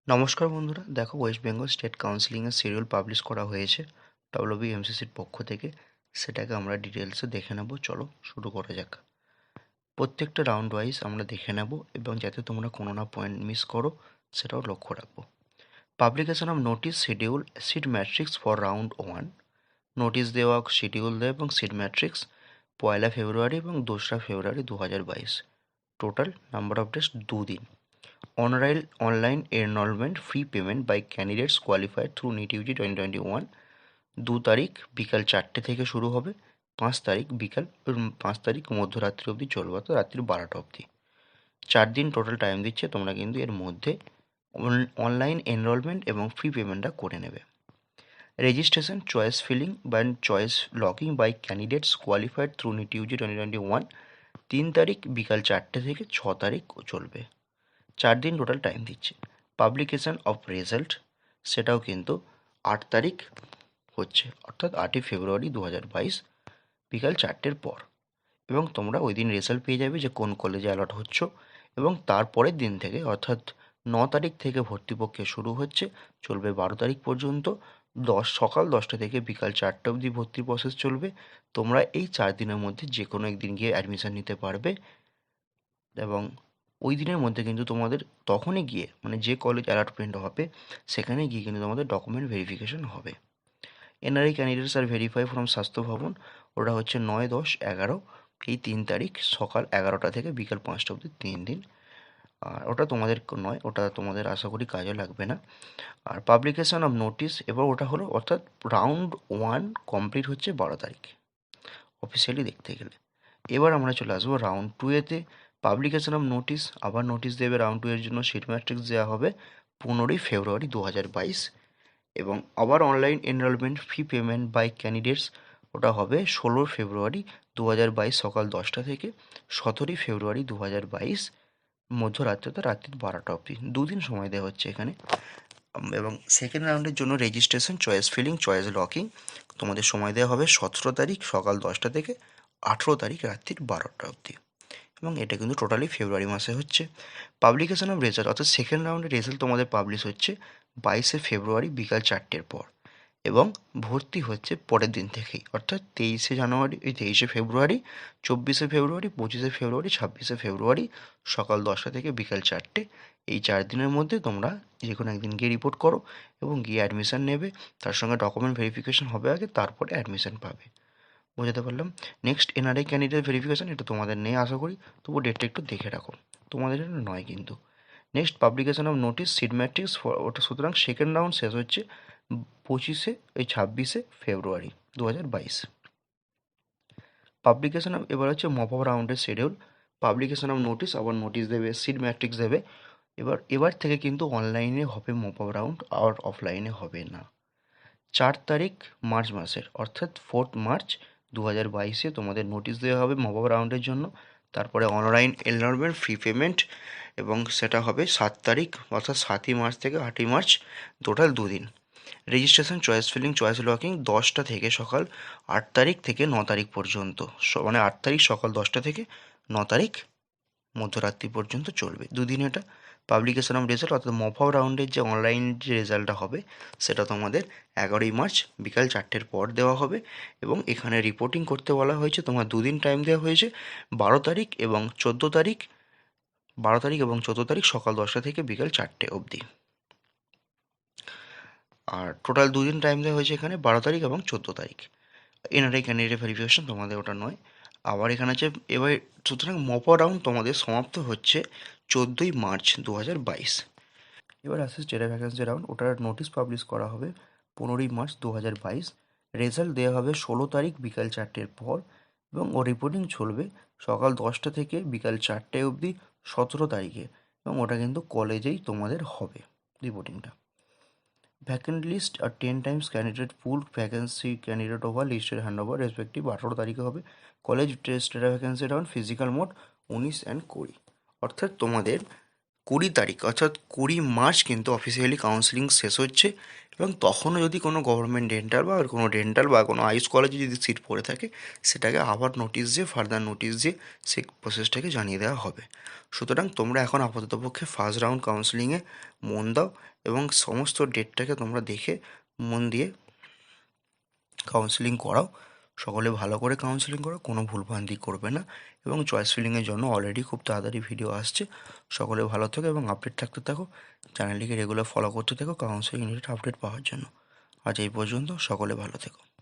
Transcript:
নমস্কার বন্ধুরা, দেখো ওয়েস্ট বেঙ্গল স্টেট কাউন্সিলিংয়ের শিডিউল পাবলিশ করা হয়েছে WBMCCর পক্ষ থেকে। সেটাকে আমরা ডিটেলসে দেখে নেব। চলো শুরু করা যাক। প্রত্যেকটা রাউন্ড ওয়াইজ আমরা দেখে নেব এবং যাতে তোমরা কোনো না পয়েন্ট মিস করো সেটাও লক্ষ্য রাখবো। Publication of notice schedule seat matrix for round 1। Notice দেওয়া, শিডিউল দেওয়া এবং সিট ম্যাট্রিক্স 1 ফেব্রুয়ারি এবং 2 February 2022। Total number of days 2 দিন। Online enrolment fee payment by candidates qualified through NEET UG 2021। 2 তারিখ বিকাল 4টে থেকে শুরু হবে। 5 তারিখ মধ্যরাত্রি অবধি চলবে, অর্থাৎ রাত্রি 12টা অবধি। 4 দিন টোটাল টাইম দিচ্ছে, তোমরা কিন্তু এর মধ্যে অনলাইন এনরোলমেন্ট এবং ফি পেমেন্টটা করে নেবে। রেজিস্ট্রেশন, চয়েস ফিলিং বা choice locking by candidates qualified through NEET UG 2021। 3 তারিখ বিকাল 4টে থেকে 6 তারিখ চলবে। 4 দিন টোটাল টাইম দিচ্ছে। পাবলিকেশন অফ রেজাল্ট সেটাও কিন্তু 8 তারিখ হচ্ছে, অর্থাৎ 8ই ফেব্রুয়ারি 2022 বিকাল 4টের পর। এবং তোমরা ওই দিন রেজাল্ট পেয়ে যাবে যে কোন কলেজে অ্যালট হচ্ছ। এবং তারপরের দিন থেকে অর্থাৎ 9 তারিখ থেকে ভর্তি প্রক্রিয়া শুরু হচ্ছে, চলবে 12 তারিখ পর্যন্ত। সকাল 10টা থেকে বিকাল 4টে অবধি ভর্তি প্রসেস চলবে। তোমরা এই 4 দিনের মধ্যে যে কোনো একদিন গিয়ে অ্যাডমিশন নিতে পারবে। এবং ওই দিনের মধ্যে কিন্তু তোমাদের তখনই গিয়ে, মানে যে কলেজ অ্যালটমেন্ট হবে সেখানে গিয়ে কিন্তু তোমাদের ডকুমেন্ট ভেরিফিকেশন হবে। NRI candidates are verify from স্বাস্থ্য ভবন, ওটা হচ্ছে 9, 10, 11 এই 3 তারিখ সকাল 11টা থেকে বিকাল 5টা অবধি 3 দিন। আর ওটা তোমাদের নয়, ওটা তোমাদের আশা করি কাজে লাগবে না। আর পাবলিকেশন অফ নোটিশ, এবার ওটা হলো অর্থাৎ রাউন্ড 1 কমপ্লিট হচ্ছে 12 তারিখ অফিসিয়ালি দেখতে গেলে। এবার আমরা চলে আসবো রাউন্ড 2 এতে। পাবলিকেশন অফ নোটিশ, আবার নোটিশ দেবে রাউন্ড 2 এর জন্য। সিট ম্যাট্রিক্স দেওয়া হবে 15ই ফেব্রুয়ারি 2022। এবং আবার online enrolment fee payment by candidates, ওটা হবে 16 ফেব্রুয়ারি 2022 সকাল 10টা থেকে 17ই ফেব্রুয়ারি 2022 মধ্যরাত্রিতে রাত্রি 12টা অবধি। 2 দিন সময় দেওয়া হচ্ছে এখানে। এবং সেকেন্ড রাউন্ডের জন্য registration, choice feeling, choice locking তোমাদের সময় দেওয়া হবে 17 তারিখ সকাল 10টা থেকে 18 তারিখ রাত্রি 12টা অবধি। এবং এটা কিন্তু টোটালি ফেব্রুয়ারি মাসে হচ্ছে। পাবলিকেশন অফ রেজাল্ট, অর্থাৎ সেকেন্ড রাউন্ডের রেজাল্ট তোমাদের পাবলিশ হচ্ছে 22 ফেব্রুয়ারি বিকাল 4টের পর। এবং ভর্তি হচ্ছে পরের দিন থেকেই, অর্থাৎ 23 ফেব্রুয়ারি, 24 ফেব্রুয়ারি, 25 ফেব্রুয়ারি, 26 ফেব্রুয়ারি সকাল 10টা থেকে বিকাল 4টে। এই 4 দিনের মধ্যে তোমরা যে কোনো একদিন গিয়ে রিপোর্ট করো এবং গিয়ে অ্যাডমিশান নেবে। তার সঙ্গে ডকুমেন্ট ভেরিফিকেশন হবে আগে, তারপরে অ্যাডমিশান পাবে। বোঝাতে পারলাম? নেক্সট এনআরআই ক্যান্ডিডেট ভেরিফিকেশন, এটা তোমাদের নেই আশা করি, তবু ডেটটা একটু দেখে রাখো, তোমাদের জন্য নয় কিন্তু। Next publication of notice seat matrix, ওটা সুতরাং সেকেন্ড রাউন্ড শেষ হচ্ছে 26 ফেব্রুয়ারি 2022। পাবলিকেশন অফ, এবার হচ্ছে মপ আপ রাউন্ডের শিডিউল। পাবলিকেশন অফ নোটিশ, আবার নোটিশ দেবে, সিট ম্যাট্রিক্স দেবে। এবার থেকে কিন্তু অনলাইনে হবে মপ আপ রাউন্ড, আর অফলাইনে হবে না। 4 তারিখ মার্চ মাসের, অর্থাৎ 4 মার্চ 2022 তোমাদের নোটিশ দেওয়া হবে মপ আপ রাউন্ডের জন্য। তারপরে অনলাইন এনরোলমেন্ট ফি পেমেন্ট, এবং সেটা হবে 7 তারিখ, অর্থাৎ 7ই মার্চ থেকে 8ই মার্চ, টোটাল 2 দিন। Registration, choice feeling, choice locking 10টা থেকে সকাল 8 তারিখ থেকে 9 তারিখ পর্যন্ত, মানে 8 তারিখ সকাল 10টা থেকে 9 তারিখ মধ্যরাত্রি পর্যন্ত চলবে, 2 দিন এটা। পাবলিকেশন অফ রেজাল্ট, অর্থাৎ মপ আপ রাউন্ডের যে অনলাইন যে রেজাল্টটা হবে সেটা তোমাদের 11ই মার্চ বিকাল 4টের পর দেওয়া হবে। এবং এখানে রিপোর্টিং করতে বলা হয়েছে, তোমার 2 দিন টাইম দেওয়া হয়েছে, 12 তারিখ এবং 14 তারিখ। 12 তারিখ এবং 14 তারিখ সকাল 10টা থেকে বিকাল 4টে অবধি। আর টোটাল 2 দিন টাইম দেওয়া হয়েছে এখানে, 12 তারিখ এবং 14 তারিখ। এনআরআই ক্যান্ডিডেট ভেরিফিকেশন তোমাদের ওটা নয়। আবার এখানে আছে, এবার সুতরাং মপ আপ রাউন্ড তোমাদের সমাপ্ত হচ্ছে 14ই মার্চ 2022। এবার আসছে স্টেট ভ্যাকেন্সি রাউন্ড, ওটার নোটিশ পাবলিশ করা হবে 15ই মার্চ 2022। রেজাল্ট দেওয়া হবে 16 তারিখ বিকাল 4টের পর। এবং ও রিপোর্টিং চলবে সকাল 10টা থেকে বিকাল 4টে অবধি 17 তারিখে। এবং ওটা কিন্তু কলেজেই তোমাদের হবে রিপোর্টিংটা। ভ্যাকেন্ট লিস্ট আর 10 টাইমস ক্যান্ডিডেট পুল ভ্যাকেন্সি ক্যান্ডিডেট ওভার লিস্টের হ্যান্ড ওভার রেসপেক্টিভ 18 তারিখে হবে। কলেজ টেস্টের vacancy round physical mode 19 and 20, অর্থাৎ তোমাদের 20 তারিখ, অর্থাৎ 20 মার্চ কিন্তু অফিসিয়ালি কাউন্সিলিং শেষ হচ্ছে। এবং তখনও যদি কোনো গভর্নমেন্ট ডেন্টাল বা কোনো আইস কলেজে যদি সিট পড়ে থাকে, সেটাকে আবার নোটিশ দিয়ে, ফার্দার নোটিশ দিয়ে সেই প্রসেসটাকে জানিয়ে দেওয়া হবে। সুতরাং তোমরা এখন আপাততপক্ষে ফার্স্ট রাউন্ড কাউন্সেলিংয়ে মন দাও এবং সমস্ত ডেটটাকে তোমরা দেখে মন দিয়ে কাউন্সেলিং করাও। সকলে ভালো করে কাউন্সেলিং করো, কোনো ভুলভ্রান্তি করবে না। এবং চয়েস ফিলিংয়ের জন্য অলরেডি খুব তাড়াতাড়ি ভিডিও আসছে। সকলে ভালো থেকো এবং আপডেট থাকতে থাকো। চ্যানেলটিকে রেগুলার ফলো করতে থাকো কাউন্সেলিং রিলেটেড আপডেট পাওয়ার জন্য। আজ এই পর্যন্ত, সকলে ভালো থেকো।